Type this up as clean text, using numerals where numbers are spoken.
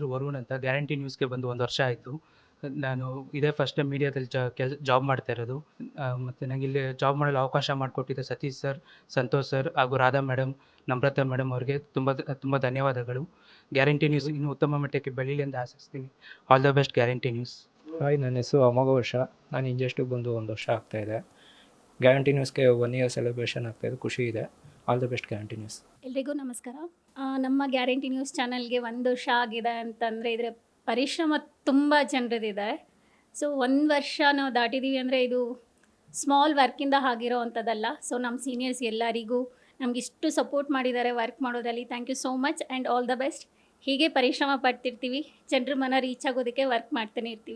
ಹೆಸರು ವರುಣ್ ಅಂತ. ಗ್ಯಾರಂಟಿ ನ್ಯೂಸ್‌ಗೆ ಬಂದು 1 ವರ್ಷ ಆಯಿತು. ನಾನು ಇದೇ ಫಸ್ಟ್ ಟೈಮ್ ಮೀಡಿಯಾದಲ್ಲಿ ಜಾಬ್ ಮಾಡ್ತಾ ಇರೋದು. ಮತ್ತು ನನಗಿಲ್ಲಿ ಜಾಬ್ ಮಾಡಲು ಅವಕಾಶ ಮಾಡಿಕೊಟ್ಟಿದ್ದ ಸತೀಶ್ ಸರ್, ಸಂತೋಷ್ ಸರ್ ಹಾಗೂ ರಾಧಾ ಮೇಡಮ್, ನಮ್ರತಾ ಮೇಡಮ್ ಅವ್ರಿಗೆ ತುಂಬ ಧನ್ಯವಾದಗಳು. ಗ್ಯಾರಂಟಿ ನ್ಯೂಸ್ ಇನ್ನೂ ಉತ್ತಮ ಮಟ್ಟಕ್ಕೆ ಬೆಳೀಲಿ ಎಂದು ಆಶಿಸ್ತೀನಿ. All the best guarantee news. Hi, ನನ್ನ ಹೆಸರು ಅಮೋಘ ವರ್ಷ. ನಾನು ಇಂಜೆಸ್ಟಿಗೆ ಬಂದು 1 ವರ್ಷ ಆಗ್ತಾಯಿದೆ. ಗ್ಯಾರಂಟಿ ನ್ಯೂಸ್ಗೆ 1 ಇಯರ್ ಸೆಲೆಬ್ರೇಷನ್ ಆಗ್ತಾಯಿದೆ, ಖುಷಿ ಇದೆ. All the best guarantee news. ಎಲ್ರಿಗೂ ನಮಸ್ಕಾರ. ನಮ್ಮ ಗ್ಯಾರಂಟಿ ನ್ಯೂಸ್ ಚಾನಲ್ಗೆ 1 ವರ್ಷ ಆಗಿದೆ ಅಂತಂದರೆ ಇದರ ಪರಿಶ್ರಮ ತುಂಬ ಜನರದಿದೆ. ಸೊ 1 ವರ್ಷ ನಾವು ದಾಟಿದ್ದೀವಿ ಅಂದರೆ ಇದು ಸ್ಮಾಲ್ ವರ್ಕಿಂದ ಆಗಿರೋ ಅಂಥದ್ದಲ್ಲ. ಸೊ ನಮ್ಮ ಸೀನಿಯರ್ಸ್ ಎಲ್ಲರಿಗೂ ನಮಗಿಷ್ಟು ಸಪೋರ್ಟ್ ಮಾಡಿದ್ದಾರೆ ವರ್ಕ್ ಮಾಡೋದ್ರಲ್ಲಿ. Thank you so much and all the best. ಹೀಗೆ ಪರಿಶ್ರಮ ಪಡ್ತಿರ್ತೀವಿ, ಜನರ ಮನ ರೀಚ್ ಆಗೋದಕ್ಕೆ ವರ್ಕ್ ಮಾಡ್ತಾನೆ ಇರ್ತೀವಿ.